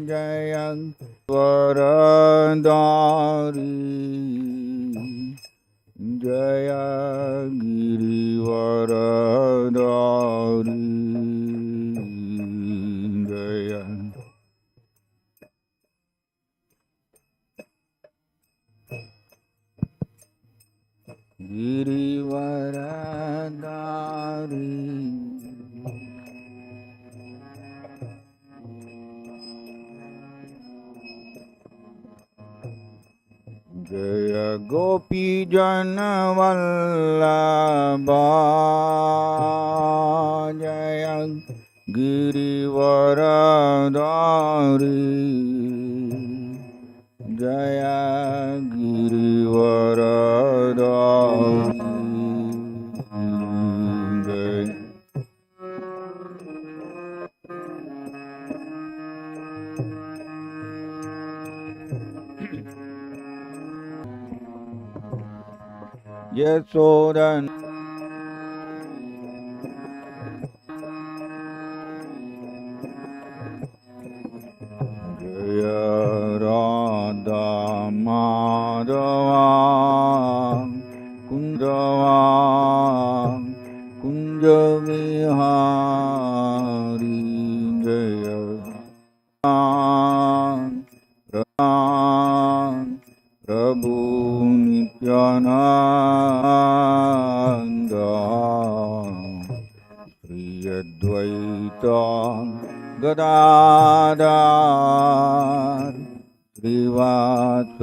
Jaya Varadari Jaya Girivaradari Jaya Girivaradari Jaya Gopi Jana Vallabha Jaya Girivaradari Jaya Girivaradari Jaya Yasodan Jaya Radha Madhava Kundava Kunja Vihari Jaya Prabhu Nityananda Sri Advaita Gadadhar Srivatadi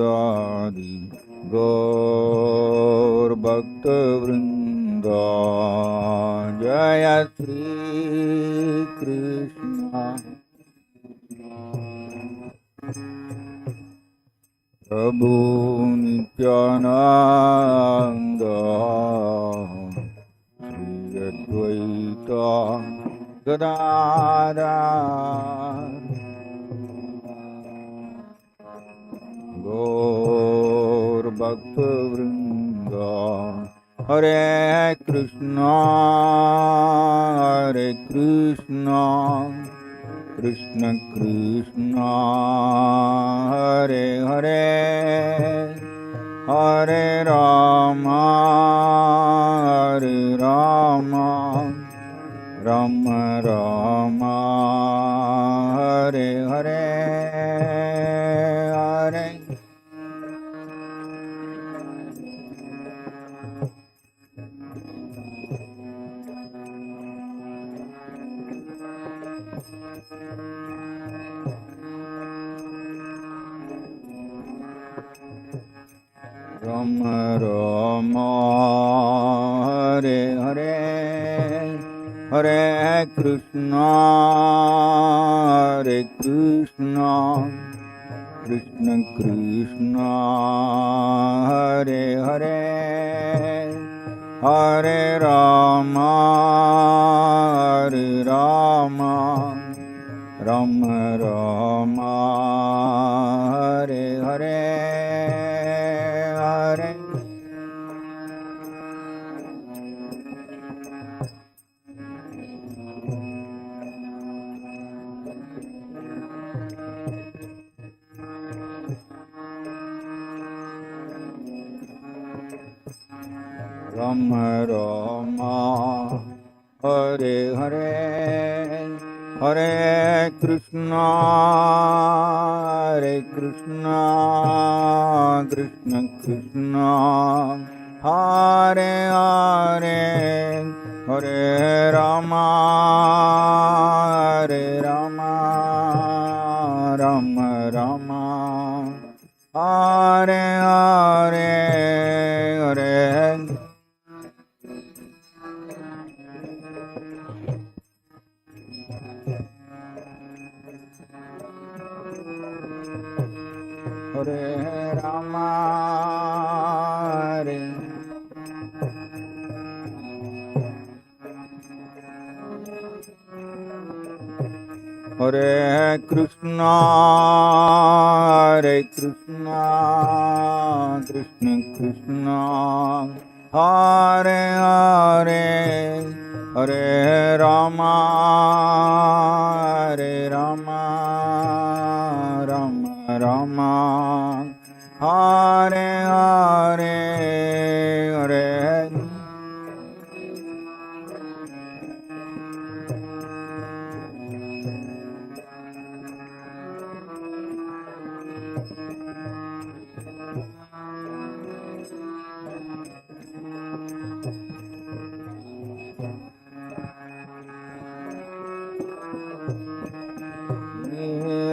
Gaur Bhakta Vrinda Jaya Sri Krishna Prabhu Nityananda Sri Advaita Gadadhar Gaur Bhakta Vrinda Hare Krishna Krishna Krishna Hare Hare Hare Rama Rama Rama Hare Hare Hare Rama Rama Hare Hare Hare Krishna Krishna Krishna Hare Hare Hare Rama Rama Rama Hare Hare Hare Rama Rama Hare Hare Hare Krishna Krishna Krishna Hare Hare Hare Rama Rama Rama Hare Hare Hare Hare Rama Hare Krishna Krishna Krishna Hare Hare Hare Rama, Hare Rama, Rama Rama, Hare Hare, Hare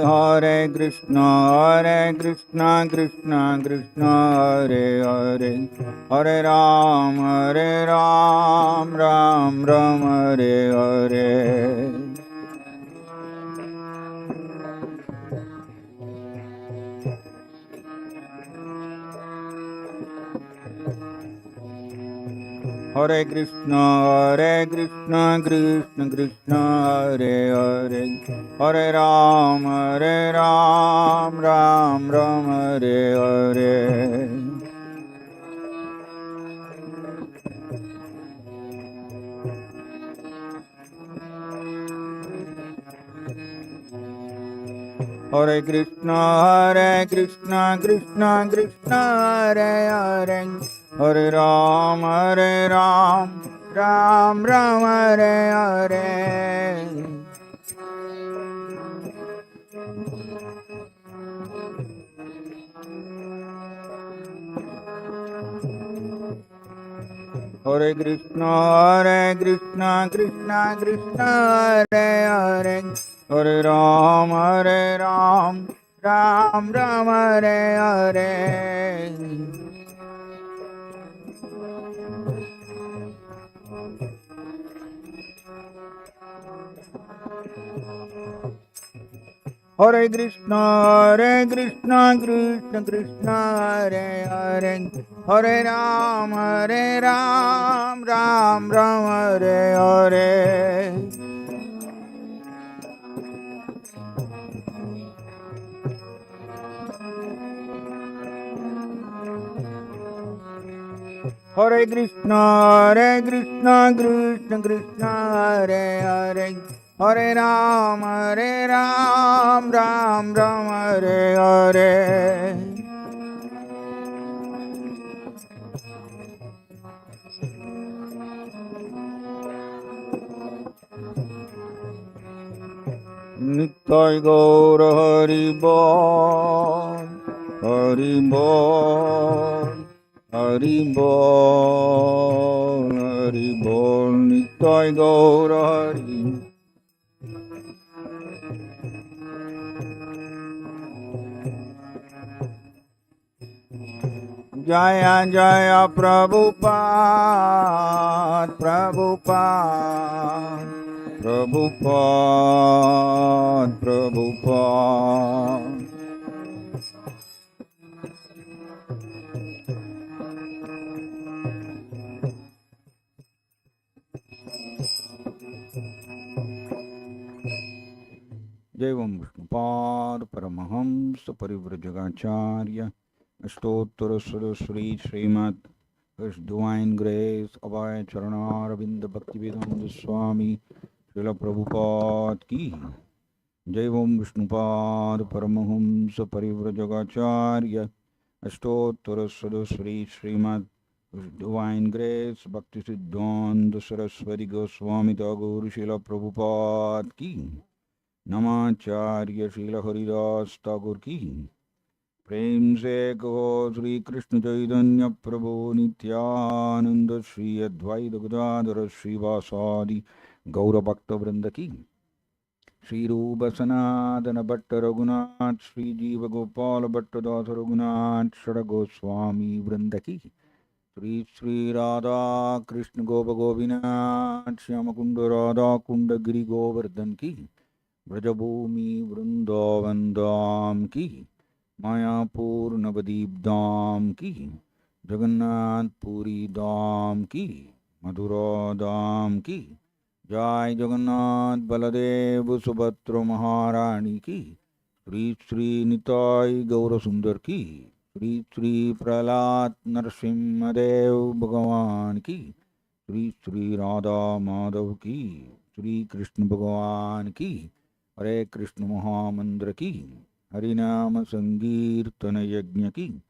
Hare Krishna, Krishna Krishna, Hare Hare, Hare Ram, Ram Ram, Hare Hare. Hare Krishna, Krishna Krishna, Hare Hare, Hare Ram, Ram Ram, Hare Hare. Hare Krishna, Krishna Krishna, Hare Hare, Hare Ram, Ram Ram, Hare Hare. Hare Krishna, Krishna Krishna, Hare Hare, Hare Ram, Ram Ram, Hare Hare. Hare Krishna, Krishna Krishna, Hare Hare, Hare Ram, Ram Ram, Hare Hare. Hare Krishna, Krishna, Hare Hare, Hare Ram, Ram Ram, Hare Hare. Nitai Gaura Hari Bol, Hari Bol, Hari Bol, Hari Bol, Nitai Gaura Hari. Jaya Jaya Prabhupada, Prabhupada, Prabhupada, Prabhupada. Devam Vishnupad Paramahamsa Parivrajagacharya Ashtottara Saraswati Srimad His Divine Grace Abhay Charanaravindra Bhaktivedanta Swami Srila Prabhupada Ki Devam Vishnupad Paramahamsa Parivrajagacharya Ashtottara Saraswati Srimad His Divine Grace Bhakti Siddhanta Saraswati Goswami Tagore Srila Prabhupada Ki नमाचार्य शील हरिदास ठाकुर की प्रेम से कहो श्री कृष्ण चैतन्य प्रभु नित्यानंद श्री अद्वैत गदाधर श्रीवासादि गौरभक्त वृंद की श्री रूप सनातन भट्ट रघुनाथ श्री जीव गोपाल भट्ट दास रघुनाथ षड गोस्वामी वृंद की श्री श्री राधा कृष्ण गोप गोपीनाथ श्याम कुंड राधा कुंड गिरि गोवर्धन की ब्रजभूमि वृंदावन धाम की मायापुर नवदीप धाम की जगन्नाथ पुरी धाम की मथुरा धाम की जय जगन्नाथ बलदेव सुभद्र महारानी की श्री श्री निताई गौर सुंदर की श्री श्री प्रहलाद नरसिंहदेव भगवान की Sri Sri Radha Madhav ki, Sri Krishna Bhagavan ki, Hare Krishna Mahamandra ki, Harinama Sankirtana Yajna ki,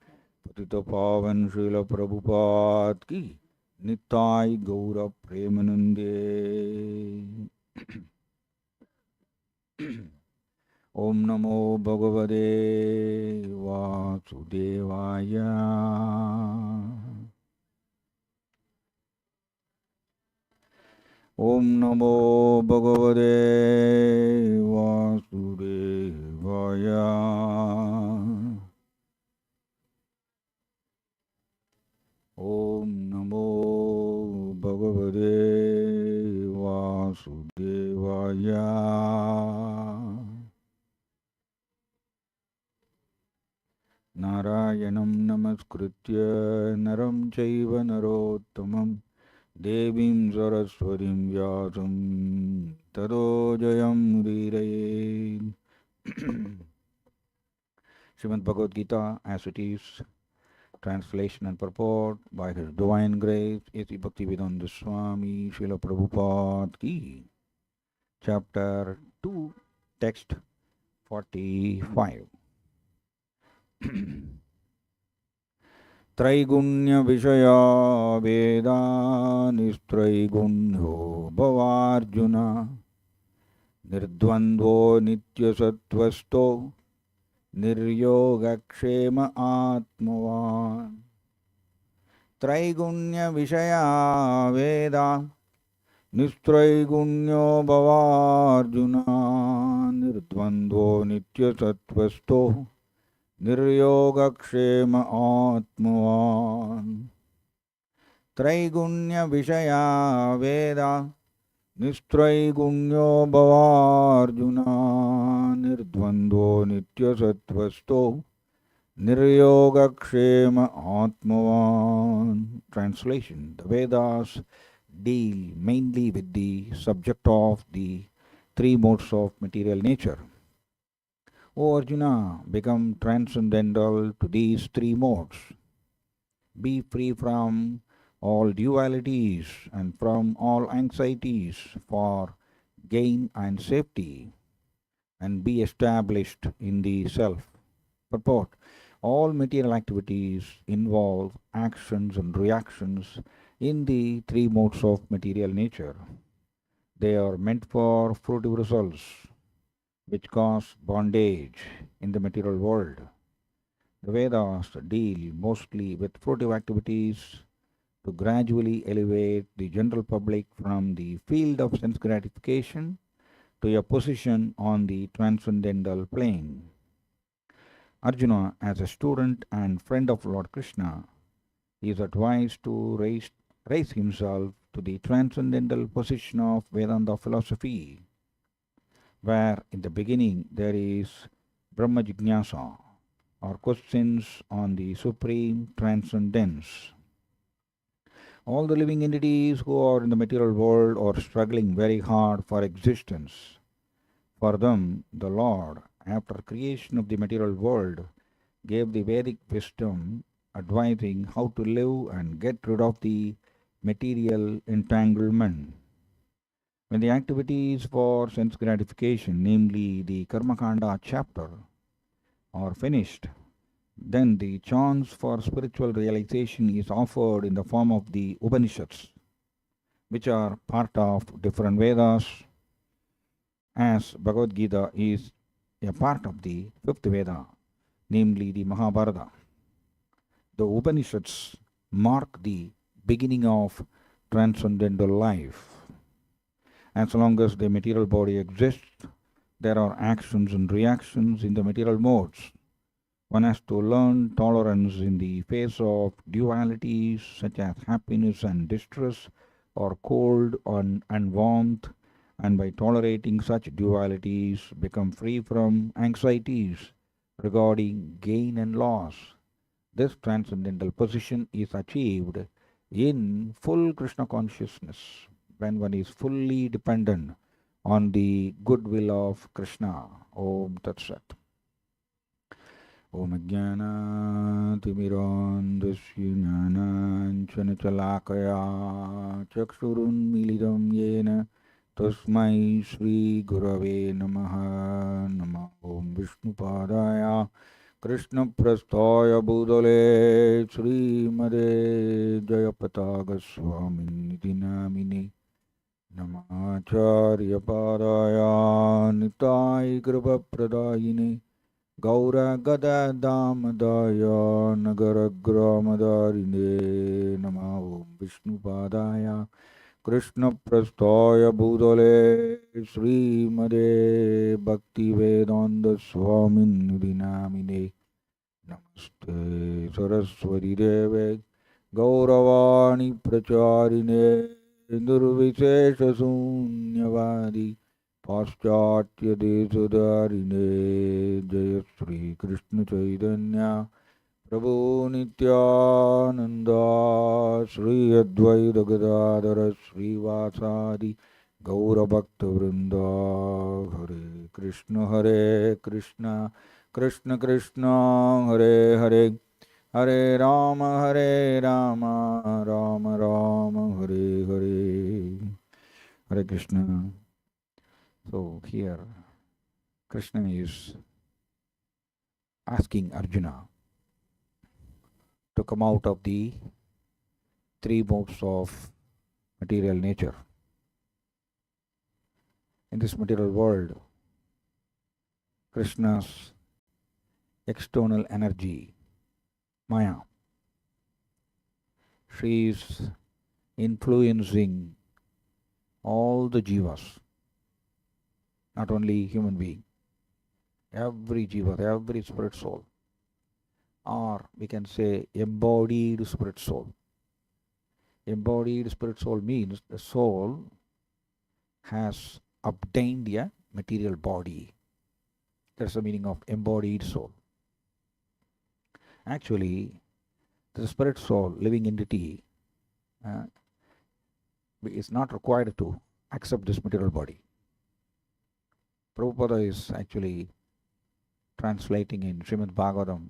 Patita Pavan Srila Prabhupada ki, Nitai Gaura Premanande. Om Namo Bhagavate Vasudevaya. Om Namo Bhagavate Vasudevaya. Om Namo Bhagavate Vasudevaya. Narayanam Namaskritya Naram Chaiva Narottamam Devim Saraswatim Vyasam Tado Jayam Udiraye. Srimad Bhagavad Gita as it is, translation and purport by His Divine Grace A.C. Bhaktivedanta Swami Srila Prabhupada Ki. Chapter 2, text 45. Traigunya Vishaya Veda Nistraigunyo Bhavarjuna Nirdvandvo Nitya Sattvasto Niryogakshema Atmavan. Traigunya Vishaya Veda Nistraigunyo Bhavarjuna Nirdvandvo Nitya Sattvasto Niryogakshema Atmavan. Traigunya Vishaya Veda Nistraigunyo Bhavarjuna Nirdvandvo Nitya Sattvasto Niryogakshema Atmavan. Translation. The Vedas deal mainly with the subject of the three modes of material nature. O Arjuna, become transcendental to these three modes. Be free from all dualities and from all anxieties for gain and safety, and be established in the self. Purport. All material activities involve actions and reactions in the three modes of material nature. They are meant for fruitive results, which cause bondage in the material world. The Vedas deal mostly with fruitive activities to gradually elevate the general public from the field of sense gratification to a position on the transcendental plane. Arjuna, as a student and friend of Lord Krishna, is advised to raise himself to the transcendental position of Vedanta philosophy, where in the beginning there is Brahma Jignasa, or questions on the supreme transcendence. All the living entities who are in the material world are struggling very hard for existence. For them, the Lord, after creation of the material world, gave the Vedic wisdom advising how to live and get rid of the material entanglement. When the activities for sense gratification, namely the Karmakanda chapter, are finished, then the chance for spiritual realization is offered in the form of the Upanishads, which are part of different Vedas, as Bhagavad Gita is a part of the fifth Veda, namely the Mahabharata. The Upanishads mark the beginning of transcendental life. As long as the material body exists, there are actions and reactions in the material modes. One has to learn tolerance in the face of dualities such as happiness and distress, or cold and warmth, and by tolerating such dualities become free from anxieties regarding gain and loss. This transcendental position is achieved in full Krishna consciousness, when one is fully dependent on the goodwill of Krishna. Om Tat Sat. Om Jnanatimirandasya Jnananjanachalakaya Chakshurunmilitam Yena Tasmai Shri Gurave Namaha Nama Om Vishnupadaya Krishna Prasthaya Bhutale Srimade Jayapataga Swamini Namini Namacharya Padaya Nitai Kripa Pradayini Gaura Gada Damadaya Nagaragramadharine Nama Om Vishnupadaya Krishna Prasthaya Bhutale Srimade Bhakti Vedanta Swamin Namine Namaste Saraswati Deve Gauravani Pracharine Nirvishesha Sunyavadi Paschatya Desadarine Jaya Sri Krishna Chaitanya Prabhu Nityananda Sri Advaita Gadadhara Sri Vasadi Gaura Bhakta Vrinda Hare Krishna Krishna Krishna Hare Hare Hare Rama Rama Rama Hare Hare Hare Krishna. So here Krishna is asking Arjuna to come out of the three modes of material nature. In this material world, Krishna's external energy, Maya, she is influencing all the jivas, not only human being, every jiva, every spirit soul, or we can say embodied spirit soul. Embodied spirit soul means the soul has obtained a material body. That's the meaning of embodied soul. Actually, the spirit soul, living entity, is not required to accept this material body. Prabhupada is actually translating in Srimad Bhagavatam.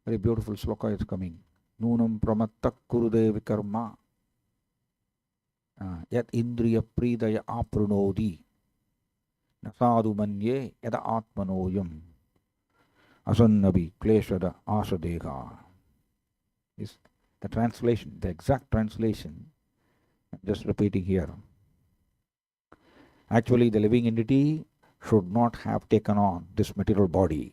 Very beautiful sloka is coming. Nunam pramattak kurude vikarma yat indriya pridaya aprunodi nasadu manye yada atmanoyam asannabi kleshada asadeha. Is the translation, the exact translation. I'm just repeating here. Actually, the living entity should not have taken on this material body,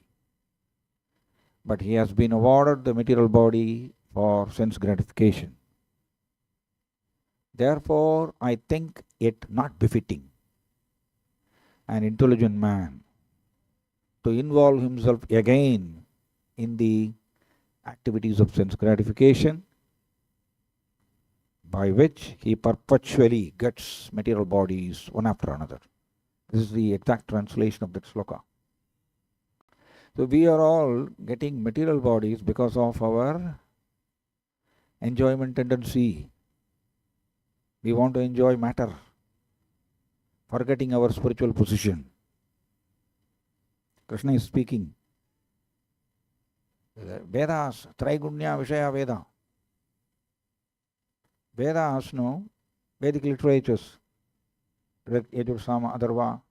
but he has been awarded the material body for sense gratification. Therefore, I think it not befitting an intelligent man to involve himself again in the activities of sense gratification, by which he perpetually gets material bodies one after another. This is the exact translation of that sloka. So we are all getting material bodies because of our enjoyment tendency. We want to enjoy matter, forgetting our spiritual position. Krishna is speaking. Vedas, Traigunya Vishaya Veda. Vedas, no, Vedic literatures, Yajur, Sama, Atharva.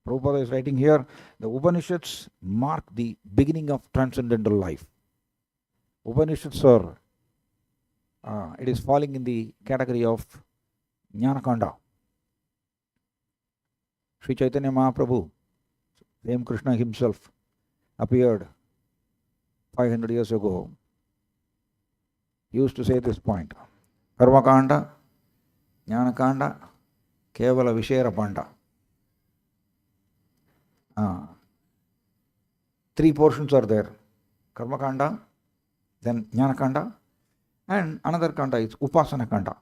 Prabhupada is writing here, the Upanishads mark the beginning of transcendental life. Upanishads are, it is falling in the category of Jnanakanda. Sri Chaitanya Mahaprabhu, same Krishna himself, appeared 500 years ago. He used to say this point. Karmakanda, Jnanakanda, Kevala Vishera Panda. Three portions are there. Karmakanda, then Jnanakanda, and another kanda is Upasana Kanda.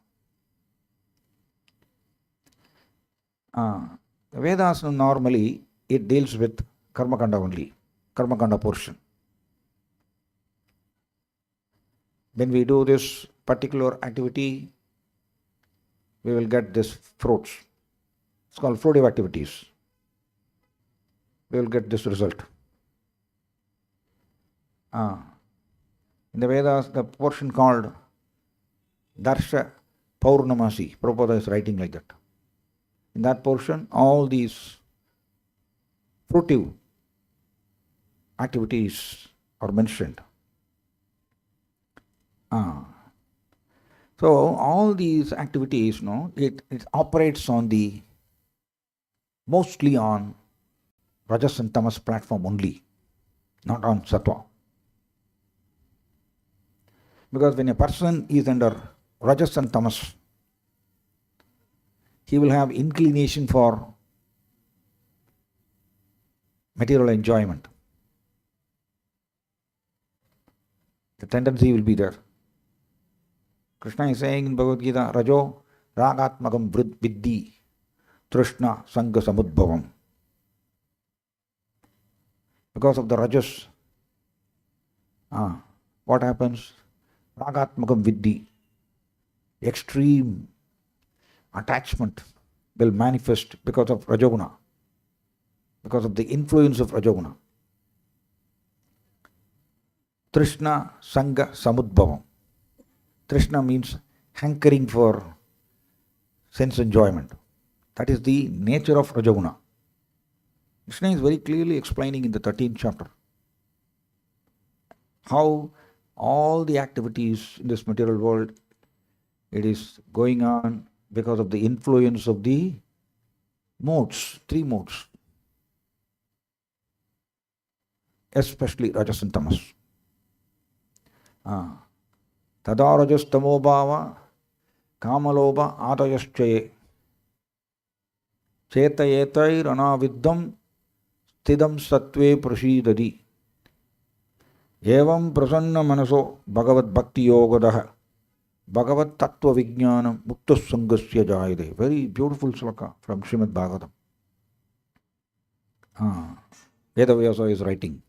The Vedas normally it deals with Karmakanda only, Karmakanda portion. When we do this particular activity, we will get this fruits. It's called fruitive activities. We will get this result. In the Vedas, the portion called Darsha Paurnamasi, Prabhupada is writing like that. In that portion, all these fruitive activities are mentioned. So all these activities, it operates on mostly on Rajas and Tamas platform only, not on Sattva. Because when a person is under Rajas and Tamas, he will have inclination for material enjoyment. The tendency will be there. Krishna is saying in Bhagavad Gita, Rajo Ragatmakam Viddhi Trishna Sangha Samudbhavam. Because of the Rajas, what happens? Ragatmakam Viddhi, extreme attachment will manifest because of Rajoguna, because of the influence of Rajoguna. Trishna Sangha Samudbhavam. Trishna means hankering for sense enjoyment. That is the nature of Rajoguna. Krishna is very clearly explaining in the 13th chapter how all the activities in this material world, it is going on because of the influence of the modes, 3 modes, especially Rajas and Tamas. Tada Rajas Tamo Bhava Kamaloba Adayaschaye Chetayetai Ranaviddam Stidam Sattve Prashidadi Evam Prasanna Manaso Bhagavad Bhakti Yogadaha Bhagavad Tattva Vijnanam Mukta Sangasya Jayade. Very beautiful sloka from Srimad Bhagavatam. Vedavyasa is writing.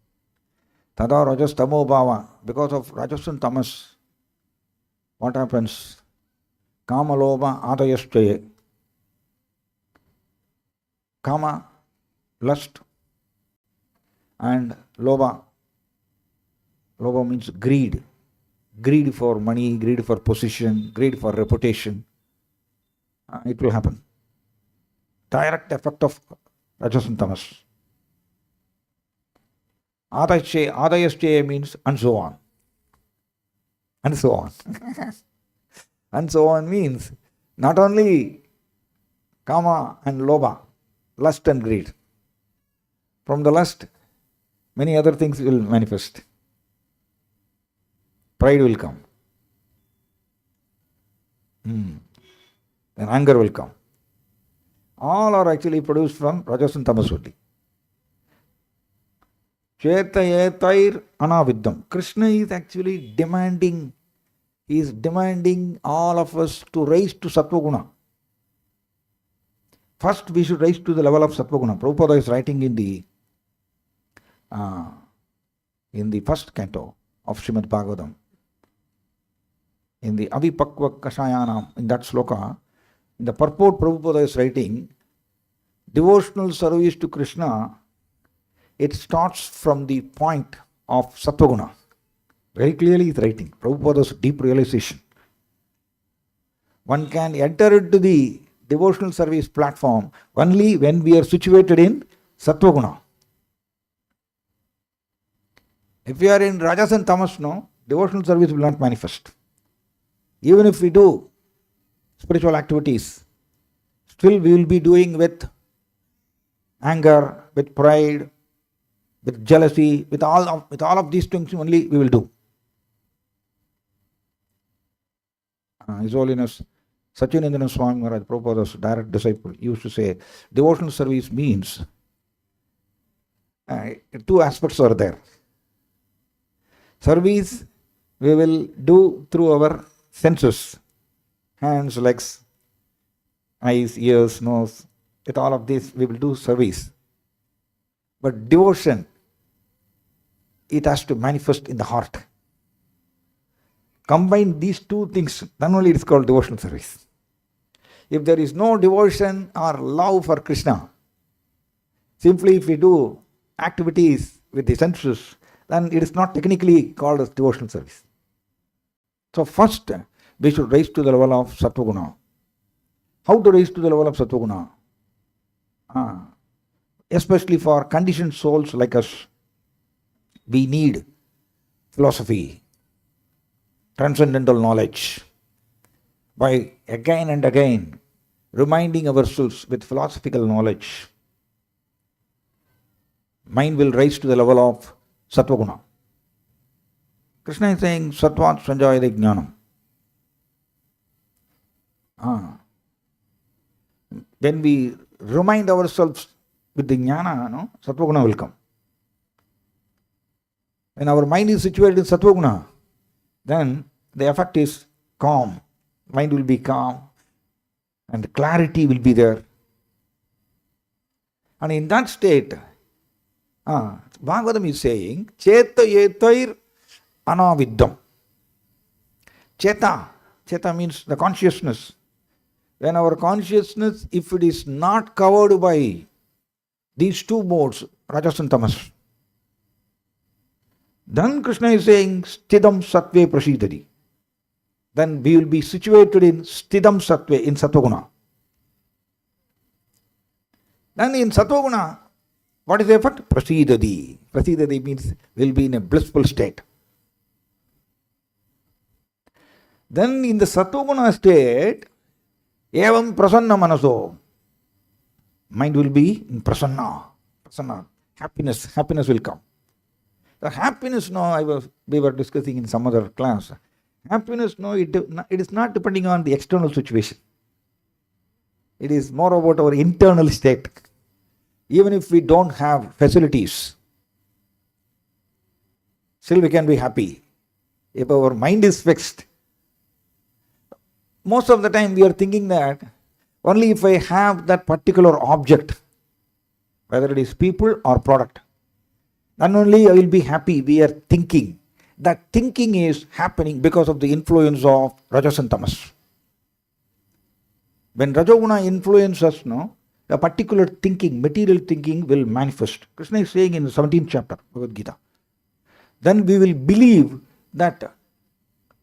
Tada Rajas Tamo Bhava. Because of Rajas and Tamas, what happens? Kama Loba Adayaschaye. Kama, lust, and Loba. Loba means greed. Greed for money, greed for position, greed for reputation. It will happen. Direct effect of Rajas and Tamas. Adayaschaye means and so on. And so on. And so on means not only Kama and Loba, lust and greed. From the lust, many other things will manifest. Pride will come. Then anger will come. All are actually produced from Rajas and Tamas only. Chetayetair anaviddam. Krishna is actually demanding, he is demanding all of us to rise to Sattva Guna. First we should rise to the level of Sattva Guna. Prabhupada is writing in the first canto of Srimad Bhagavatam. In the Avipakva Kashayanam, in that sloka, in the purport Prabhupada is writing, devotional service to Krishna, it starts from the point of Sattva-guna. Very clearly he is writing. Prabhupada's deep realization. One can enter into the devotional service platform only when we are situated in Sattva-guna. If we are in Rajas and Tamas, devotional service will not manifest. Even if we do spiritual activities, still we will be doing with anger, with pride, with jealousy, with all of these things only we will do. His Holiness Sachinandana Swami Maharaj, Prabhupada's direct disciple, used to say, devotional service means 2 aspects are there. Service we will do through our senses, hands, legs, eyes, ears, nose. With all of this we will do service. But devotion, it has to manifest in the heart. Combine these 2 things, then only it is called devotional service. If there is no devotion or love for Krishna, simply if we do activities with the senses, then it is not technically called as devotional service. So first, we should raise to the level of Sattva-guna. How to raise to the level of Sattva-guna? Especially for conditioned souls like us, we need philosophy, transcendental knowledge. By again and again reminding ourselves with philosophical knowledge, mind will rise to the level of Sattva-guna. Krishna is saying, Sattvat Sanjayate Jnanam. When we remind ourselves with the jnana, Sattva-guna will come. When our mind is situated in Sattva-guna, then the effect is calm. Mind will be calm and clarity will be there. And in that state, Bhagavatam is saying, Cheta yetair anaviddam. Cheta means the consciousness. When our consciousness, if it is not covered by these two modes, Rajas and Tamas, then Krishna is saying, Stidam Sattve Prasidati. Then we will be situated in Stidam Sattve, in Sattva-guna. Then in Sattva-guna, what is the effect? Prasidati. Prasidati means will be in a blissful state. Then in the Sattva-guna state, Evam prasanna manaso. Mind will be in prasanna. Happiness will come. The happiness, we were discussing in some other class. Happiness, it is not depending on the external situation. It is more about our internal state. Even if we don't have facilities, still we can be happy. If our mind is fixed, most of the time we are thinking that only if I have that particular object, whether it is people or product, then only I will be happy. We are thinking. That thinking is happening because of the influence of Rajas and Tamas. When Rajoguna influences us, a particular thinking, material thinking will manifest. Krishna is saying in the 17th chapter, Bhagavad Gita. Then we will believe that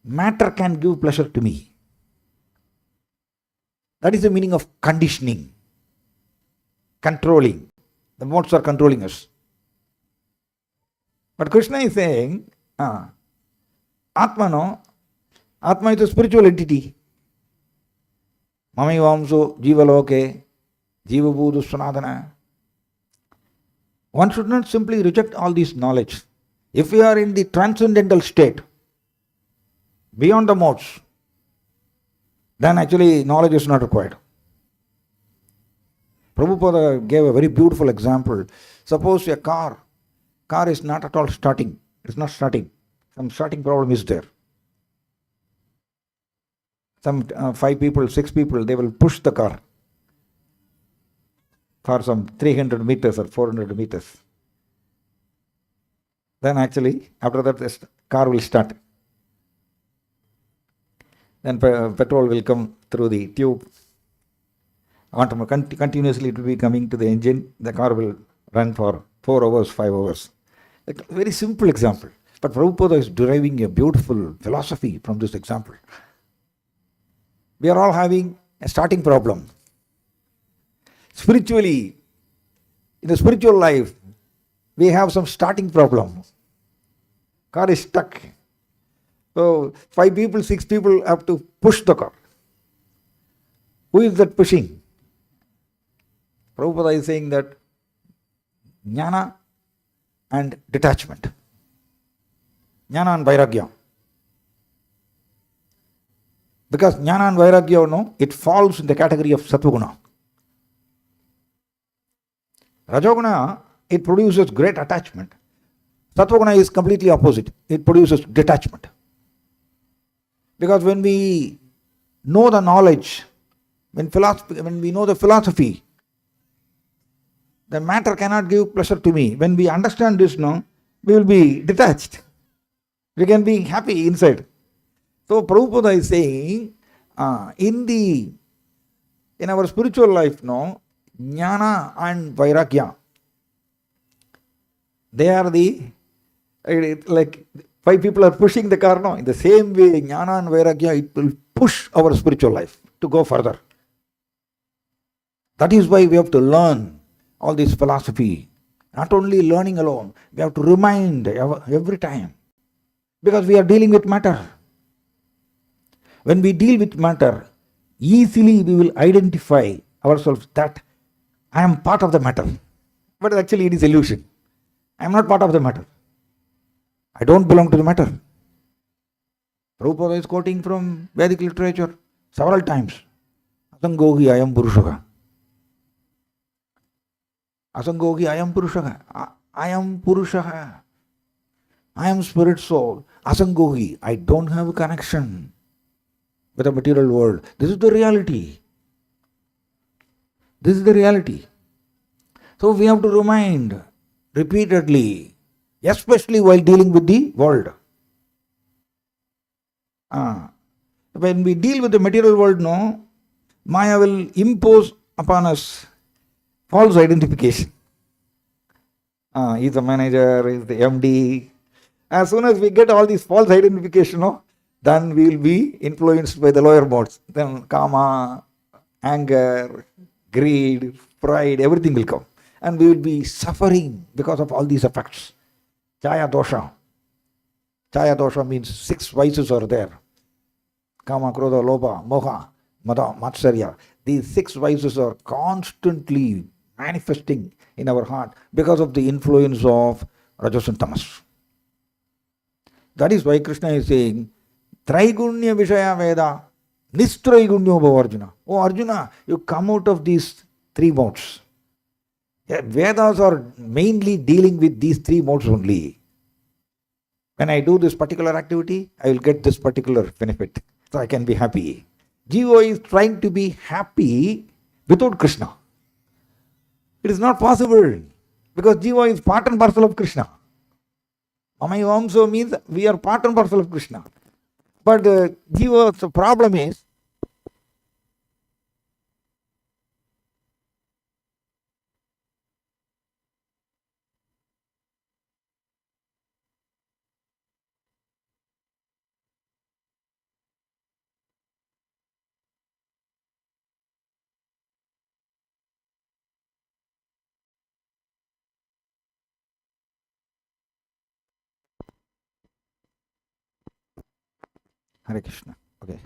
matter can give pleasure to me. That is the meaning of conditioning, controlling. The modes are controlling us. But Krishna is saying, Atma is a spiritual entity. Mamivamso jivaloke, jivabudu sanadana. One should not simply reject all this knowledge. If we are in the transcendental state, beyond the modes, then actually knowledge is not required. Prabhupada gave a very beautiful example. Suppose a car is not at all starting. It's not starting. Some starting problem is there. Some 5 people, 6 people, they will push the car for some 300 meters or 400 meters. Then actually, after that, the car will start. Then petrol will come through the tube. Continuously it will be coming to the engine. The car will run for 4 hours, 5 hours. A very simple example. But Prabhupada is deriving a beautiful philosophy from this example. We are all having a starting problem. Spiritually, in the spiritual life, we have some starting problem. Car is stuck. So 5 people, 6 people have to push the car. Who is that pushing? Prabhupada is saying that jnana and detachment. Jnana and vairagya. Because jnana and vairagya, it falls in the category of sattva-guna. Rajoguna, it produces great attachment. Sattva-guna is completely opposite. It produces detachment. Because when we know the knowledge, when we know the philosophy, the matter cannot give pleasure to me. When we understand this, we will be detached. We can be happy inside. So Prabhupada is saying, in our spiritual life, jnana and vairagya, they are the Like five people are pushing the car, no? In the same way, Jnana and Vairagya, it will push our spiritual life to go further. That is why we have to learn all this philosophy. Not only learning alone, we have to remind every time. Because we are dealing with matter. When we deal with matter, easily we will identify ourselves that I am part of the matter. But actually it is illusion. I am not part of the matter. I don't belong to the matter. Prabhupada is quoting from Vedic literature several times. Asangohi ayam purushaka. Asangohi ayam purushaka. I am purushaka. I am spirit soul. Asangohi. I don't have a connection with the material world. This is the reality. This is the reality. So we have to remind repeatedly, especially while dealing with the world. When we deal with the material world, no, Maya will impose upon us false identification. He's the manager, he's the MD. As soon as we get all these false identification, no, then we will be influenced by the lower modes. Then kama, anger, greed, pride, everything will come. And we will be suffering because of all these effects. Chaya dosha. Chaya dosha means 6 vices are there. Kama, krodha, lobha, moha, mada, matsarya. These 6 vices are constantly manifesting in our heart because of the influence of rajas and tamas. That is why Krishna is saying, Traigunya Vishaya Veda, Nistraigunya Bhava Arjuna. Oh Arjuna, you come out of these 3 modes. Yeah, Vedas are mainly dealing with these 3 modes only. When I do this particular activity, I will get this particular benefit. So I can be happy. Jiva is trying to be happy without Krishna. It is not possible because Jiva is part and parcel of Krishna. Mamayamso means we are part and parcel of Krishna. But Jiva's problem is Hare Krishna. Okay.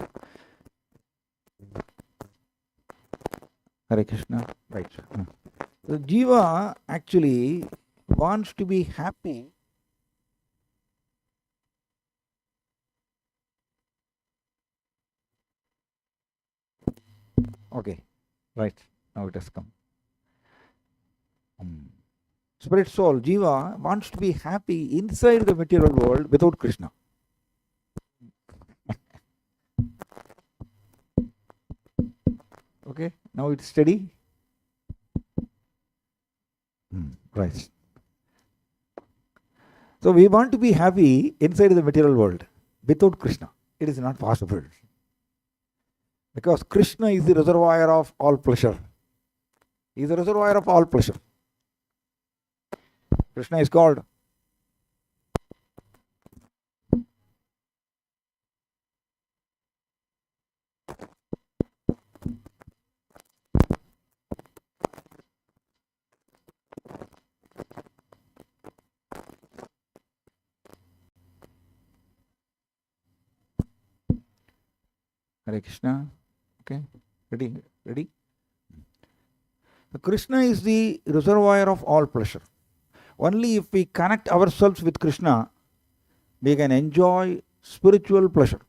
Hare Krishna. Right. So Jiva actually wants to be happy. Okay. Right. Now it has come. Spirit soul, Jiva, wants to be happy inside the material world without Krishna. Okay, now it's steady. Right. So we want to be happy inside the material world without Krishna. It is not possible. Because Krishna is the reservoir of all pleasure. He is the reservoir of all pleasure. Krishna is called Hare Krishna. Okay, ready? Ready? Krishna is the reservoir of all pleasure. Only if we connect ourselves with Krishna, we can enjoy spiritual pleasure.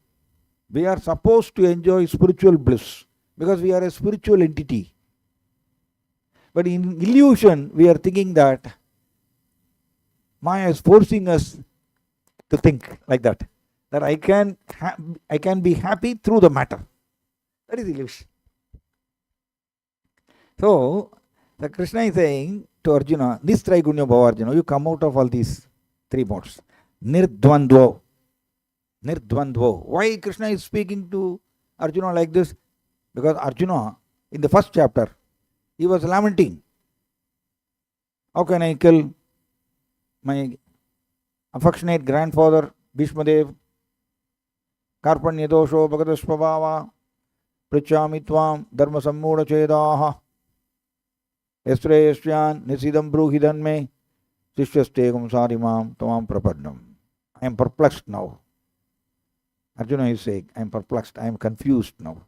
We are supposed to enjoy spiritual bliss because we are a spiritual entity. But in illusion, we are thinking that Maya is forcing us to think like that. That I can be happy through the matter. That is illusion. So, the Krishna is saying to Arjuna, Nistraigunya Bhava Arjuna, you come out of all these 3 modes. Nirdvandvo. Nirdvandvo. Why Krishna is speaking to Arjuna like this? Because Arjuna, in the first chapter, he was lamenting. How can I kill my affectionate grandfather Bhishmadev, Karpanyadosho Bhagadaspavava, Prichami Tvam Dharma Sammuda Chedaha, Estrayashyan Nisidam Bruhidanme, Sishyastegam Sarimam Tamam Prapadnam. I am perplexed now. Arjuna is saying, I am perplexed, I am confused now.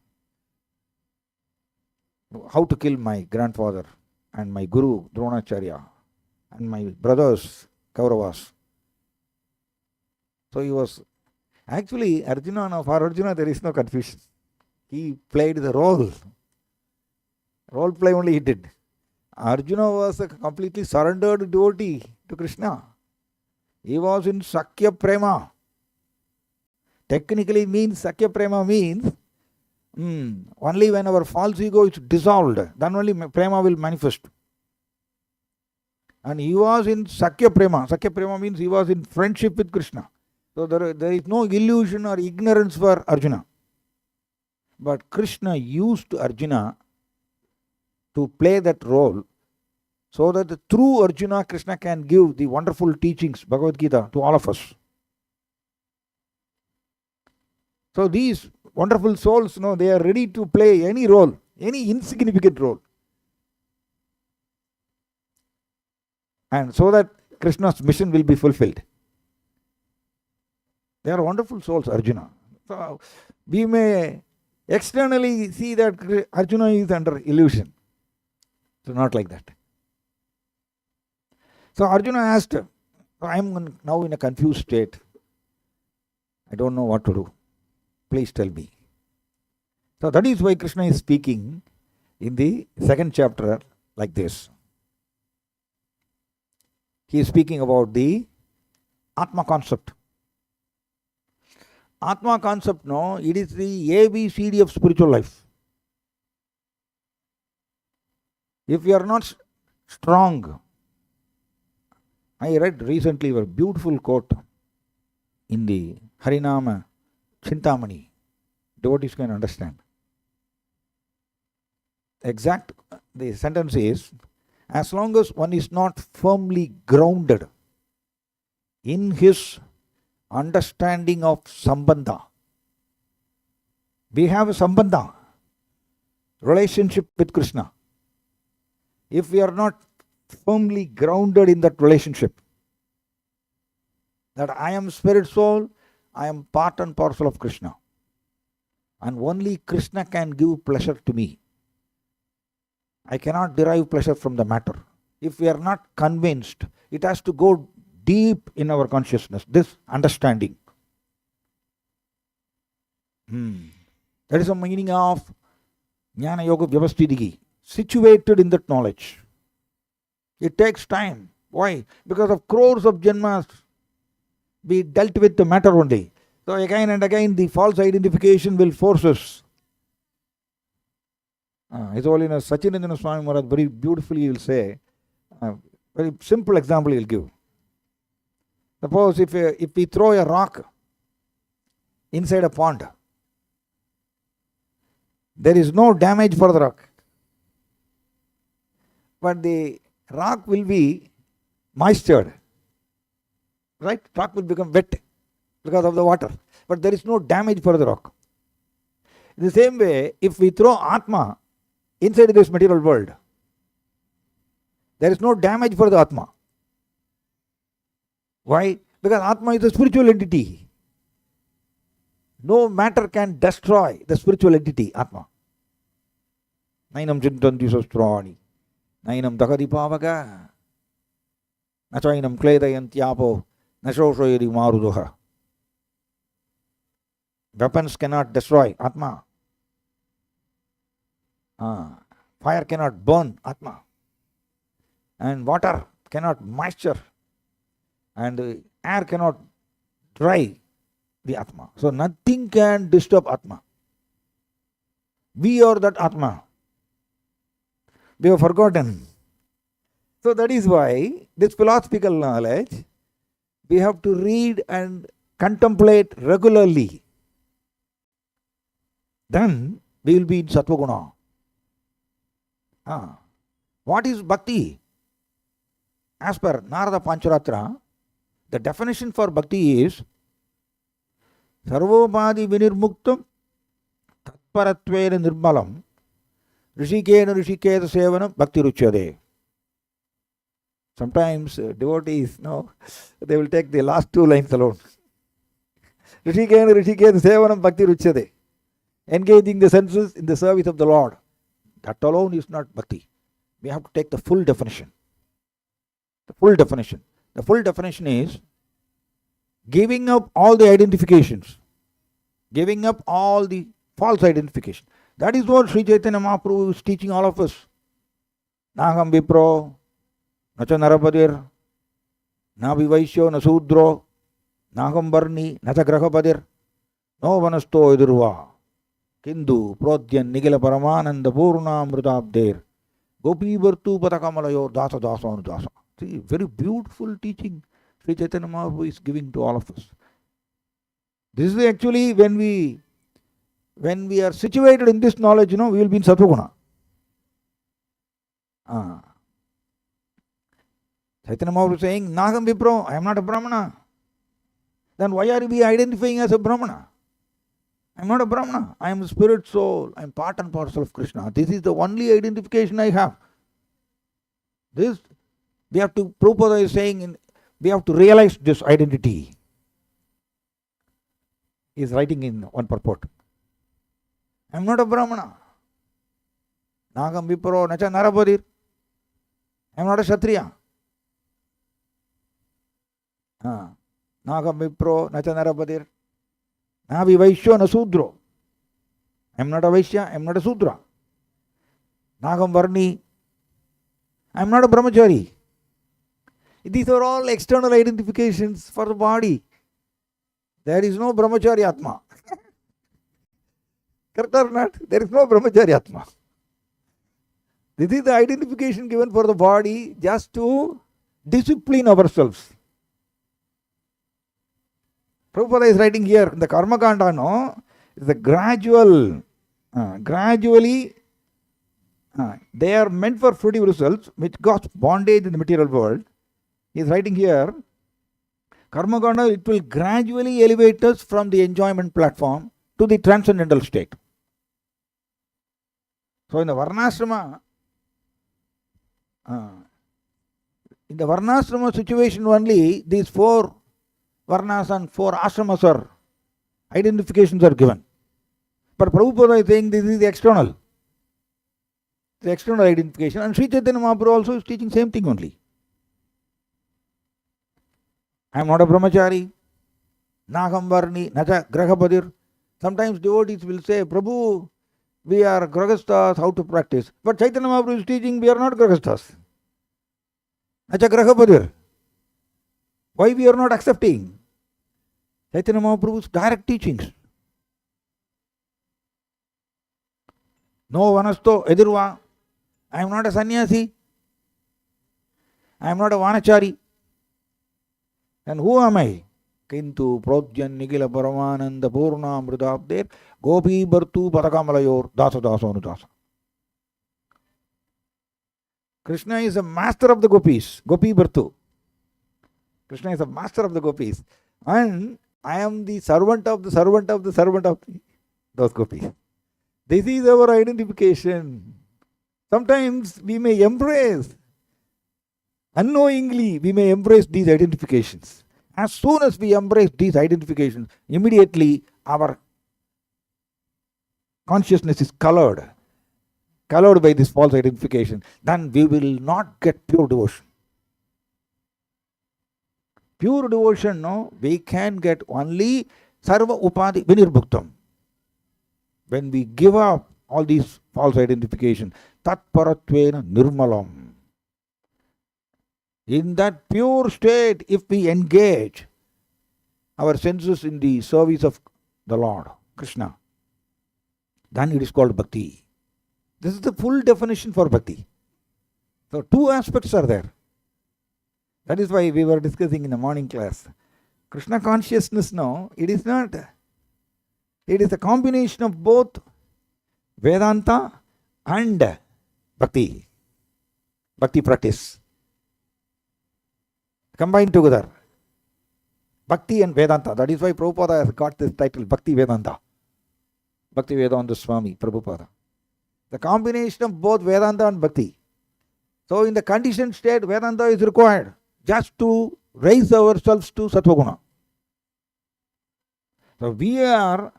How to kill my grandfather and my guru Dronacharya and my brothers Kauravas. So he was actually Arjuna. Now for Arjuna there is no confusion. He played the role. Role play only he did. Arjuna was a completely surrendered devotee to Krishna. He was in Sakya Prema. Technically means Sakya Prema means only when our false ego is dissolved, then only Prema will manifest. And he was in Sakya Prema. Sakya Prema means he was in friendship with Krishna. So there is no illusion or ignorance for Arjuna. But Krishna used Arjuna to play that role so that through Arjuna, Krishna can give the wonderful teachings, Bhagavad Gita, to all of us. So these wonderful souls, they are ready to play any role, any insignificant role. And so that Krishna's mission will be fulfilled. They are wonderful souls, Arjuna. So we may externally see that Arjuna is under illusion. So not like that. So Arjuna asked, I am now in a confused state. I don't know what to do. Please tell me. So that is why Krishna is speaking in the second chapter like this. He is speaking about the Atma concept. Atma concept, it is the ABCD of spiritual life. If you are not strong, I read recently a beautiful quote in the Harinama Chintamani. Devotees can understand. The sentence is, as long as one is not firmly grounded in his understanding of Sambandha. We have a Sambandha, relationship with Krishna. If we are not firmly grounded in that relationship, that I am spirit soul, I am part and parcel of Krishna. And only Krishna can give pleasure to me. I cannot derive pleasure from the matter. If we are not convinced, it has to go deep in our consciousness, this understanding. That is the meaning of Jnana Yoga Vyavastidiki, situated in that knowledge. It takes time. Why? Because of crores of janmas, we dealt with the matter only. So again and again the false identification will force us. His Holiness Sachinandana Swami Maharaj very beautifully he will say, very simple example he will give. Suppose if we throw a rock inside a pond, there is no damage for the rock. But the rock will be moistured. Right? Rock will become wet because of the water. But there is no damage for the rock. In the same way, if we throw Atma inside this material world, there is no damage for the Atma. Why? Because Atma is a spiritual entity. No matter can destroy the spiritual entity, Atma. Nainam chintanti sastrani, nainam dakadi pavaka, nachainam kledayantyapo, nashoshayadi maruduha. Weapons cannot destroy Atma. Fire cannot burn Atma. And water cannot moisture. And air cannot dry the Atma. So nothing can disturb Atma. We are that Atma. We have forgotten. So that is why this philosophical knowledge we have to read and contemplate regularly. Then we will be in Sattva-guna. What is bhakti? As per Narada Pancharatra, The definition for bhakti is sarvopadi vinirmuktam tatparatvena nirmalam rishikena rishiketa sevanam bhakti ruchyade. Sometimes devotees, they will take the last two lines alone. Rishikena rishiketa sevanam bhakti ruchyade. Engaging the senses in the service of the Lord. That alone is not bhakti. We have to take the full definition. The full definition. The full definition is giving up all the identifications. Giving up all the false identification. That is what Sri Chaitanya Mahaprabhu is teaching all of us. Naham vipro, nacha narapadir, na vivaishyo na sudro, naham varni, nacha grahapadir, no vanasto idurva, kindu prodyan nigila paramananda purna mridabder, gopi vartu patakamalayo dasa dasa anudasa. See, very beautiful teaching Sri Chaitanya Mahaprabhu is giving to all of us. This is actually when we are situated in this knowledge, we will be in Satvaguna. Chaitanya Mahaprabhu is saying, Nagam Vipro, I am not a Brahmana. Then why are we identifying as a Brahmana? I am not a Brahmana. I am the spirit soul. I am part and parcel of Krishna. This is the only identification I have. This, we have to, Prabhupada is saying, we have to realize this identity. He is writing in one purport. I am not a Brahmana. Nagam Vipro Nacha Narapadir. I am not a Kshatriya. Nagam Vipro Nacha Narapadir. Navi Vaishyo na Sudro. I am not a Vaishya, I am not a Sudra. Nagam Varni. I am not a Brahmachari. These are all external identifications for the body. There is no Brahmachari Atma. Correct or not? There is no Brahmachari Atma. This is the identification given for the body just to discipline ourselves. Prabhupada is writing here in the Karma Kanda, it's a gradually, they are meant for fruitive results which got bondage in the material world. He is writing here, Karma Kanda, it will gradually elevate us from the enjoyment platform to the transcendental state. So in the Varnashrama situation only, these 4 Varnas and 4 ashramas are identifications are given. But Prabhupada is saying this is the external identification, and Sri Chaitanya Mahaprabhu also is teaching same thing only. I am not a Brahmachari, Nagam Varni, Nacha Grahapadir. Sometimes devotees will say, Prabhu, we are Grahasthas, how to practice. But Chaitanya Mahaprabhu is teaching we are not Grahasthas. Nacha Grahapadir. Why we are not accepting Chaitanya Mahaprabhu's direct teachings? No vanasto edirva. I am not a sannyasi. I am not a vanachari. And who am I? Kintu prodyan nigila paramananda purna mridabder gopi bhartu patakamalayor dasa dasa anudasa. Krishna is a master of the gopis, gopi bhartu. Krishna is a master of the gopis. And I am the servant of the servant of the servant of those gopis. This is our identification. Sometimes we may embrace, unknowingly we may embrace these identifications. As soon as we embrace these identifications, immediately our consciousness is colored by this false identification. Then we will not get pure devotion. Pure devotion, we can get only sarva upadi vinirbhuktam. When we give up all these false identifications, tat paratvena nirmalam. In that pure state, if we engage our senses in the service of the Lord, Krishna, then it is called bhakti. This is the full definition for bhakti. So 2 aspects are there. That is why we were discussing in the morning class. Krishna consciousness it is not. It is a combination of both Vedanta and Bhakti. Bhakti practice. Combined together. Bhakti and Vedanta. That is why Prabhupada has got this title, Bhakti Vedanta. Bhakti Vedanta Swami, Prabhupada. The combination of both Vedanta and Bhakti. So in the conditioned state, Vedanta is required just to raise ourselves to Sattvaguna. So we are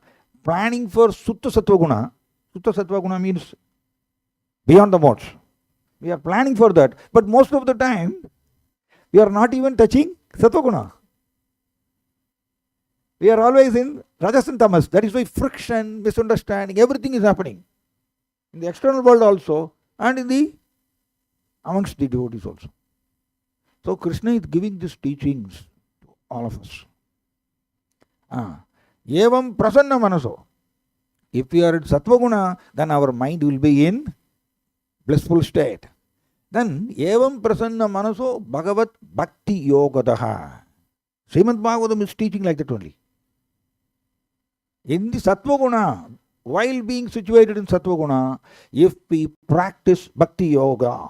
planning for Sutta Sattvaguna. Sutta Sattvaguna means beyond the modes. We are planning for that. But most of the time, we are not even touching Sattvaguna. We are always in Rajas and Tamas. That is why friction, misunderstanding, everything is happening. In the external world also, and amongst the devotees also. So Krishna is giving these teachings to all of us. Evam prasanna manaso. If we are in Sattvaguna, then our mind will be in blissful state. Then evam prasanna manaso bhagavat bhakti yogadaha. Srimad Bhagavatam is teaching like that only. In the Sattvaguna, while being situated in Sattvaguna, if we practice Bhakti Yoga,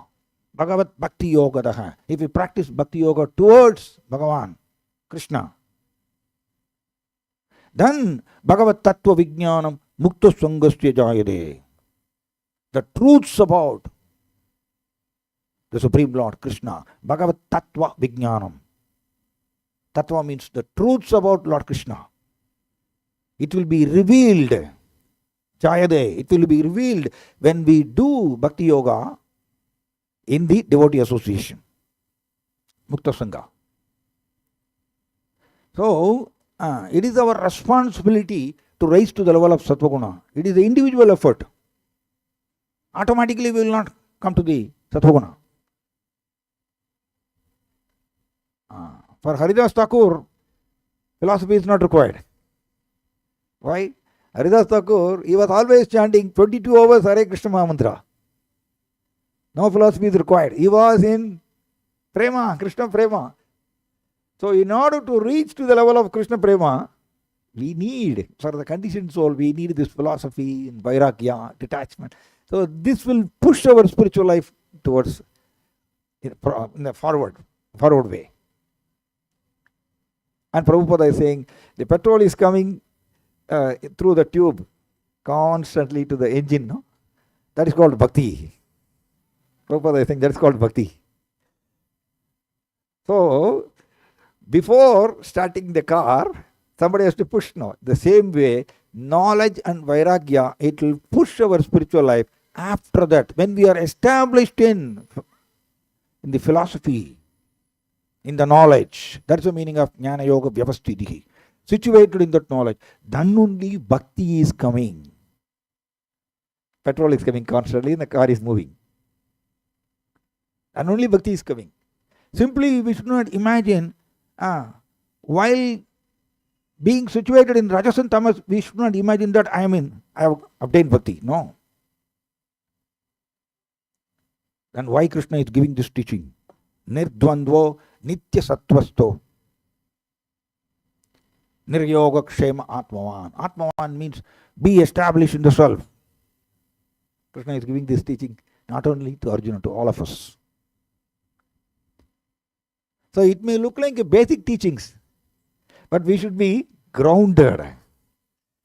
Bhagavat Bhakti Yogadaha, if we practice Bhakti Yoga towards Bhagavan, Krishna, then Bhagavat Tattva Vijnanam Mukta Sangasya Jayade. The truths about the Supreme Lord Krishna, Bhagavat Tattva Vijnanam. Tattva means the truths about Lord Krishna. It will be revealed. Jayade. It will be revealed when we do Bhakti Yoga in the devotee association. Mukta Sangha. So, it is our responsibility to rise to the level of Sattvaguna. It is the individual effort. Automatically we will not come to the Sattvaguna. For Haridas Thakur, philosophy is not required. Why? Haridas Thakur, he was always chanting 22 hours Hare Krishna Mahamantra. No philosophy is required. He was in Prema, Krishna Prema. So in order to reach to the level of Krishna Prema, we need, for the conditioned soul, we need this philosophy and vairagya, detachment. So this will push our spiritual life towards in the forward way. And Prabhupada is saying, the petrol is coming through the tube constantly to the engine. No? That is called bhakti. Prabhupada is saying that is called bhakti. So, before starting the car, somebody has to push. No, the same way, knowledge and vairagya, it will push our spiritual life. After that, when we are established in the philosophy, in the knowledge, that's the meaning of Jnana Yoga Vyavastitihi. Situated in that knowledge, then only bhakti is coming. Petrol is coming constantly and the car is moving. And only bhakti is coming. Simply, we should not imagine, while being situated in Rajas and Tamas, we should not imagine that I have obtained bhakti. No. Then why Krishna is giving this teaching? Nirdvandvo nitya sattvasto. Niryoga kshema atmavan. Atmavan means be established in the self. Krishna is giving this teaching not only to Arjuna, to all of us. So it may look like a basic teachings, but we should be grounded.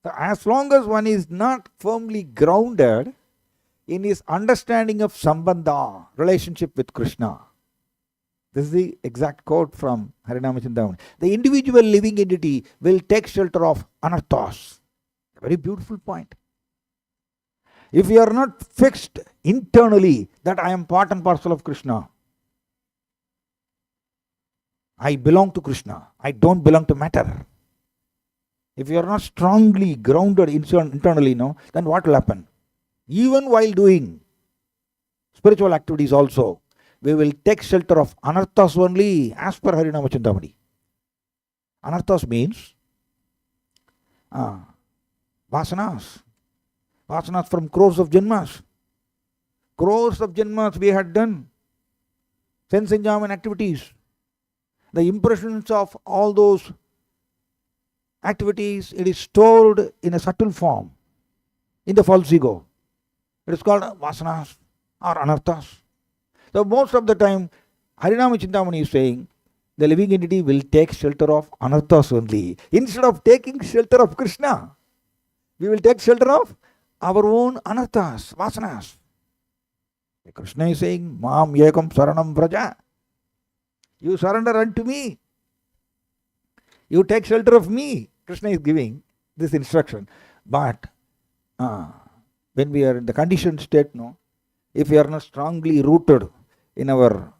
So as long as one is not firmly grounded in his understanding of sambandha, relationship with Krishna. This is the exact quote from Harinama Chintamani. The individual living entity will take shelter of anarthas. A very beautiful point. If we are not fixed internally that I am part and parcel of Krishna, I belong to Krishna, I don't belong to matter. If you are not strongly grounded internally, then what will happen? Even while doing spiritual activities also, we will take shelter of anarthas only as per Harinama Chintamani. Anarthas means vasanas. Vasanas from crores of janmas. Crores of janmas we had done. Sense enjoyment activities. The impressions of all those activities, it is stored in a subtle form, in the false ego. It is called vasanas or anarthas. So most of the time, Harinama Chintamani is saying, the living entity will take shelter of anarthas only. Instead of taking shelter of Krishna, we will take shelter of our own anarthas, vasanas. Krishna is saying, Mam yekam saranam vraja. You surrender unto me. You take shelter of me. Krishna is giving this instruction. But when we are in the conditioned state, no, if we are not strongly rooted in our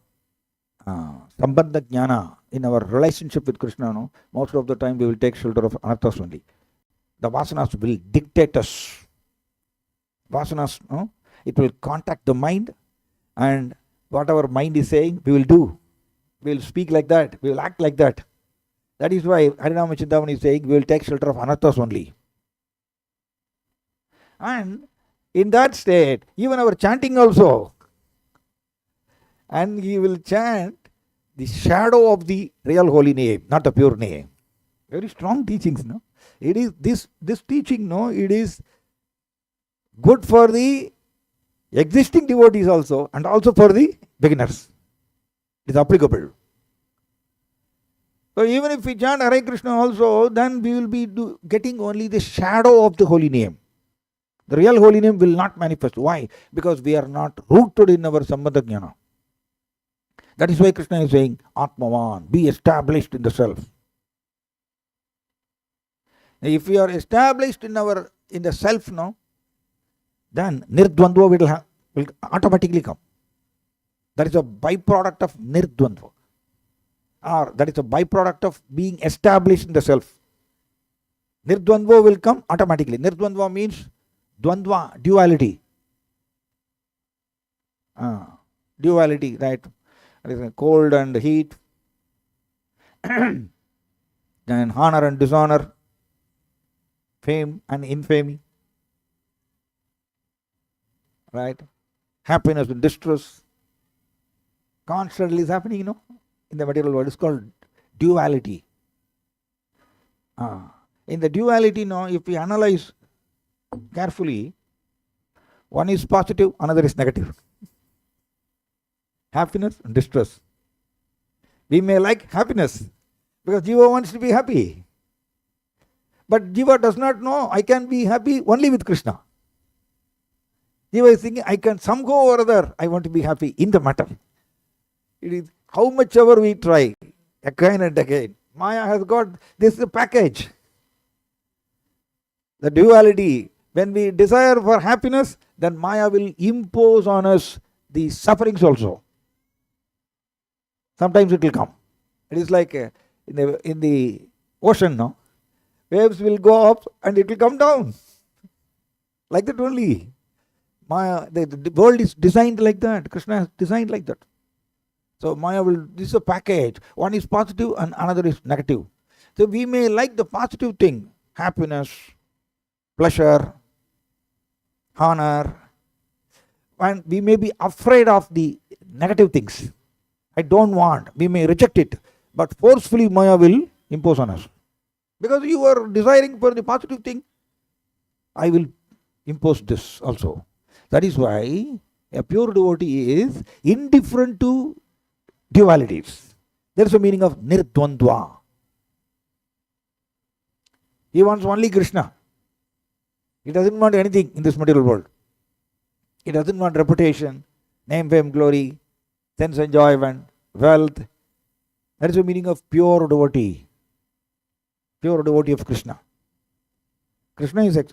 sambandha jnana, in our relationship with Krishna, no, most of the time we will take shelter of anarthas only. The vasanas will dictate us. Vasanas, no, it will contact the mind, and whatever mind is saying, we will do. We will speak like that. We will act like that. That is why Harinama Chintamani is saying we will take shelter of anarthas only. And in that state, even our chanting also, and he will chant the shadow of the real holy name, not the pure name. Very strong teachings, no? It is this teaching, no, it is good for the existing devotees also, and also for the beginners. It is applicable. So even if we chant Hare Krishna also, then we will be getting only the shadow of the holy name. The real holy name will not manifest. Why? Because we are not rooted in our sambandha jnana. That is why Krishna is saying, Atmavan, be established in the self. If we are established in the self now, then nirdvandva will automatically come. That is a byproduct of nirdvandva. Or that is a byproduct of being established in the self. Nirdvandva will come automatically. Nirdvandva means dvandva, duality. Duality, right? Cold and heat, then honor and dishonor, fame and infamy, right? Happiness and distress. Constantly is happening, in the material world. It's called duality. In the duality, if we analyze carefully, one is positive, another is negative. Happiness and distress. We may like happiness because Jiva wants to be happy. But Jiva does not know I can be happy only with Krishna. Jiva is thinking I can somehow or other, I want to be happy in the matter. It is how much ever we try, again and again. Maya has got this package. The duality. When we desire for happiness, then Maya will impose on us the sufferings also. Sometimes it will come. It is like in the ocean, no? Waves will go up and it will come down. Like that only. Maya, the world is designed like that. Krishna has designed like that. So Maya this is a package. One is positive and another is negative. So we may like the positive thing, happiness, pleasure, honor, and we may be afraid of the negative things. I don't want. We may reject it, but forcefully Maya will impose on us. Because you are desiring for the positive thing, I will impose this also. That is why a pure devotee is indifferent to dualities. There is a meaning of nirdvandva. He wants only Krishna. He doesn't want anything in this material world. He doesn't want reputation, name, fame, glory, sense enjoyment, wealth. That is the meaning of pure devotee. Pure devotee of Krishna. Krishna is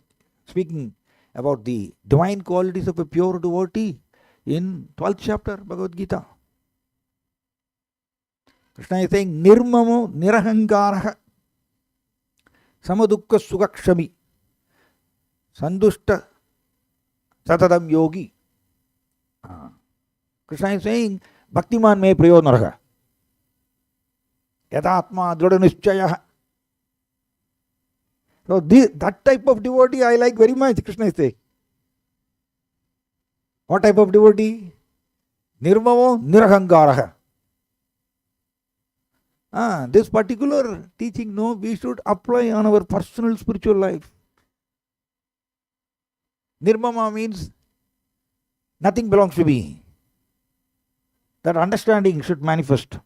speaking about the divine qualities of a pure devotee in 12th chapter Bhagavad Gita. Krishna is saying, Nirmamo nirahankaraha samadukka sugakshami sandushta satadam yogi. Krishna is saying, Bhaktiman me prayo naraha yatatma dridanischayah. So that type of devotee I like very much, Krishna is saying. What type of devotee? Nirmamo nirahankaraha. This particular teaching, we should apply on our personal spiritual life. Nirmama means nothing belongs to me. That understanding should manifest.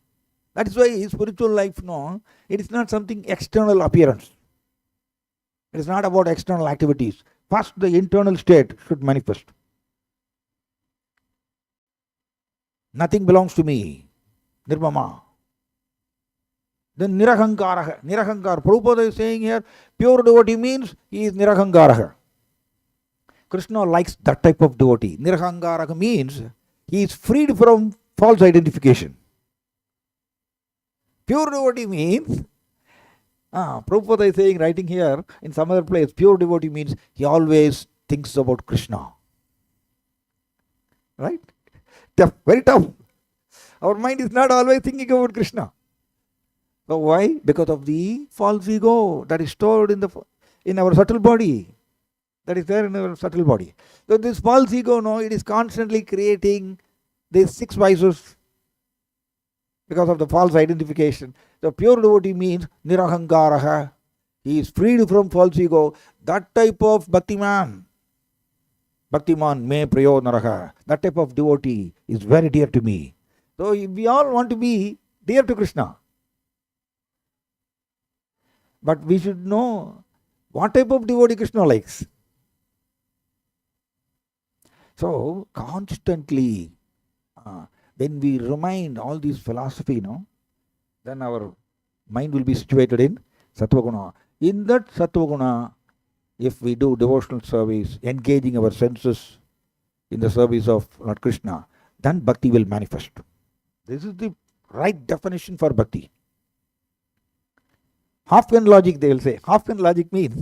That is why spiritual life, no, it is not something external appearance. It is not about external activities. First, the internal state should manifest. Nothing belongs to me. Nirmama. Then Nirahankaraha. Nirahankar. Prabhupada is saying here, pure devotee means he is Nirahankaraha. Krishna likes that type of devotee. Nirahankaraha means he is freed from false identification. Pure devotee means, Prabhupada is saying, writing here in some other place, pure devotee means he always thinks about Krishna. Right? Tough, very tough. Our mind is not always thinking about Krishna. So why? Because of the false ego that is stored in our subtle body. That is there in our subtle body. So this false ego, no, it is constantly creating these 6 vices because of the false identification. The pure devotee means Nirahankaraha. He is freed from false ego. That type of Bhaktiman me prayo naraha. That type of devotee is very dear to me. So we all want to be dear to Krishna. But we should know what type of devotee Krishna likes. So constantly, when we remind all these philosophy, then our mind will be situated in Sattva-guna. In that Sattva-guna, if we do devotional service, engaging our senses in the service of Lord Krishna, then bhakti will manifest. This is the right definition for bhakti. Half-hen logic, they will say. Half-hen logic means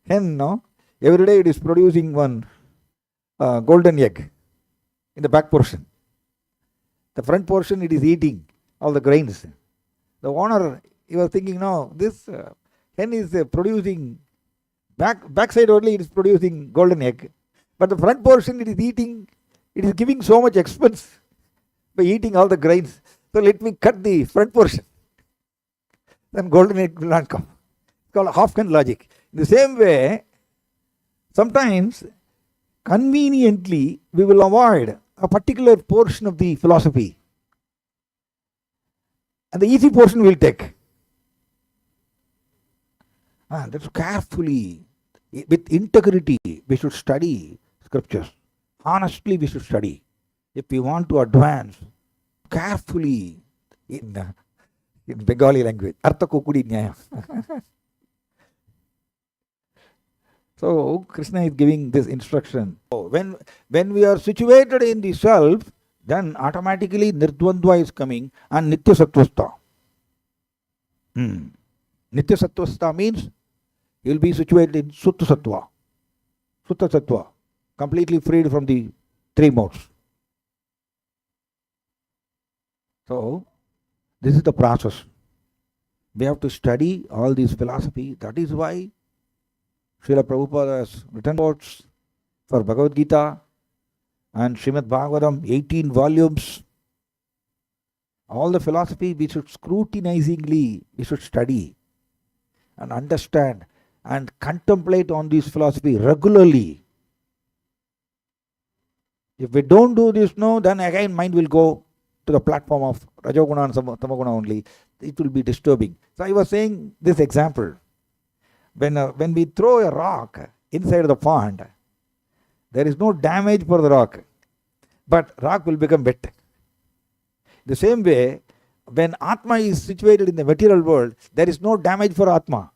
hen, no? Every day it is producing one golden egg in the back portion. The front portion it is eating all the grains. The owner, he was thinking, no, this hen is producing, backside only it is producing golden egg. But the front portion it is eating, it is giving so much expense by eating all the grains. So let me cut the front portion. Then golden egg will not come. It's called half-hen logic. In the same way, sometimes conveniently we will avoid a particular portion of the philosophy. And the easy portion we will take. That's carefully, with integrity, we should study scriptures. Honestly, we should study. If we want to advance, carefully in Bengali language, Artha Kokudi Nyaya. So Krishna is giving this instruction. So when we are situated in the self, then automatically Nirdvandva is coming and Nitya Sattvastha. Nitya Sattvastha means you will be situated in Sutta Sattva. Sutta Sattva, completely freed from the 3 modes. So this is the process. We have to study all these philosophy. That is why Srila Prabhupada has written quotes for Bhagavad Gita and Srimad Bhagavatam, 18 volumes. All the philosophy we should scrutinizingly, we should study and understand and contemplate on this philosophy regularly. If we don't do this, then again mind will go to the platform of Rajoguna and Tamaguna only. It will be disturbing. So I was saying this example. When we throw a rock inside the pond, there is no damage for the rock, but rock will become wet. The same way, when Atma is situated in the material world, there is no damage for Atma,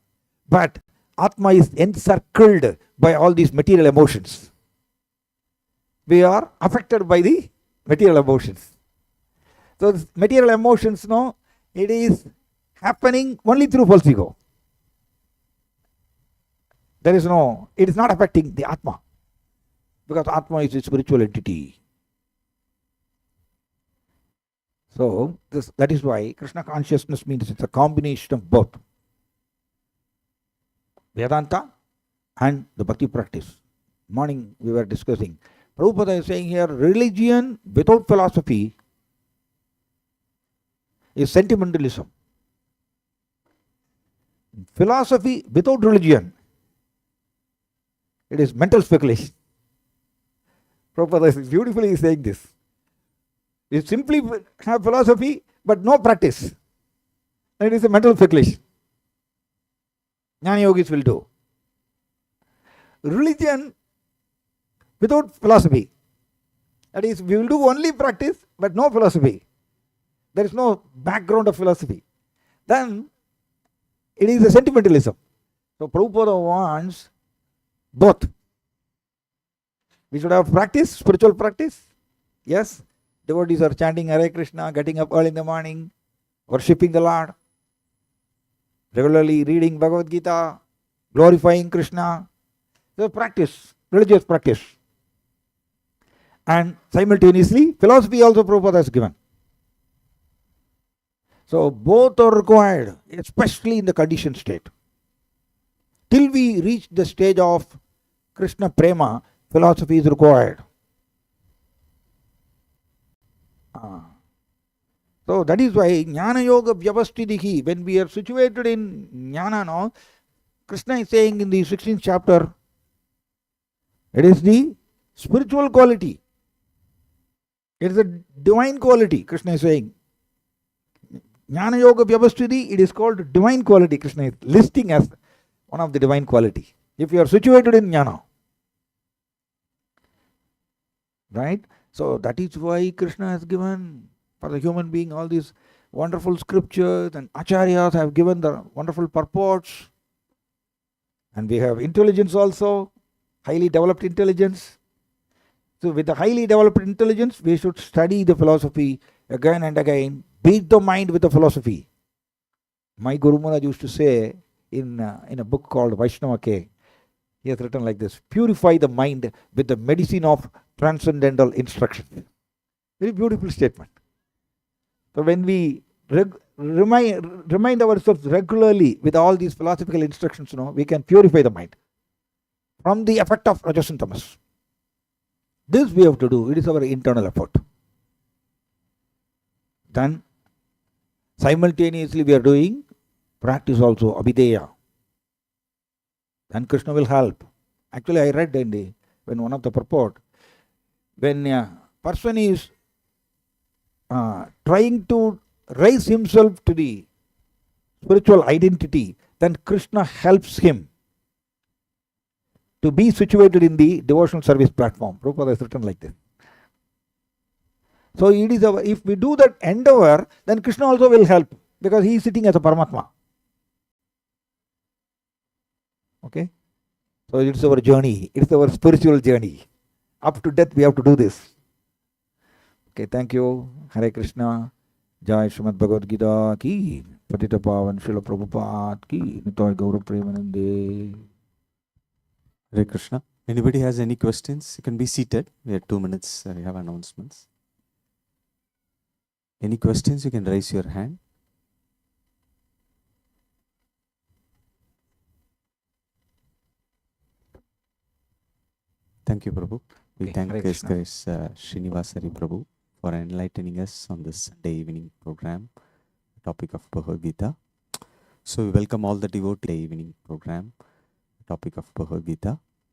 but Atma is encircled by all these material emotions. We are affected by the material emotions. So material emotions, it is happening only through false ego. It is not affecting the Atma, because Atma is a spiritual entity. So that is why Krishna consciousness means it's a combination of both Vedanta and the Bhakti practice. Morning we were discussing. Prabhupada is saying here, religion without philosophy is sentimentalism. Philosophy without religion, it is mental speculation. Prabhupada is beautifully saying this. We simply have philosophy but no practice. It is a mental speculation. Jnana yogis will do. Religion without philosophy. That is, we will do only practice but no philosophy. There is no background of philosophy. Then it is a sentimentalism. So Prabhupada wants both. We should have practice, spiritual practice. Yes, devotees are chanting Hare Krishna, getting up early in the morning, worshipping the Lord, regularly reading Bhagavad Gita, glorifying Krishna. So practice, religious practice. And simultaneously, philosophy also Prabhupada has given. So both are required, especially in the conditioned state. Till we reach the stage of Krishna Prema, philosophy is required. So that is why Jnana Yoga Vyavasthidihi, when we are situated in Jnana now, Krishna is saying in the 16th chapter, it is the spiritual quality. It is a divine quality, Krishna is saying. Jnana Yoga Vyavasthiti, it is called divine quality. Krishna is listing as one of the divine quality. If you are situated in Jnana. Right? So that is why Krishna has given for the human being all these wonderful scriptures, and acharyas have given the wonderful purports. And we have intelligence also, highly developed intelligence. So with the highly developed intelligence, we should study the philosophy again and again, beat the mind with the philosophy. My Guru Maharaj used to say in a book called Vaishnava K, he has written like this: purify the mind with the medicine of transcendental instruction. Very beautiful statement. So when we remind ourselves regularly with all these philosophical instructions, we can purify the mind from the effect of rajas and tamas. This we have to do. It is our internal effort. Then simultaneously we are doing practice also, abhideya. Then Krishna will help. Actually, I read when one of the purport, when a person is trying to raise himself to the spiritual identity, then Krishna helps him to be situated in the devotional service platform. Prabhupada has written like this. So it is if we do that endeavor, then Krishna also will help, because he is sitting as a Paramatma. Okay? So it is our journey. It is our spiritual journey. Up to death we have to do this. Okay, thank you. Hare Krishna. Jai Srimad Bhagavad Gita ki. Patita Pavan Srila Prabhupada ki. Nitai Gaura Premanande. Hare Krishna. Anybody has any questions? You can be seated. We have 2 minutes. We have announcements. Any questions? You can raise your hand. Thank you, Prabhu. We thank Srinivasa Prabhu for enlightening us on this Sunday evening program, topic of Bhagavad Gita. So we welcome all the devotee evening program, topic of Bhagavad Gita.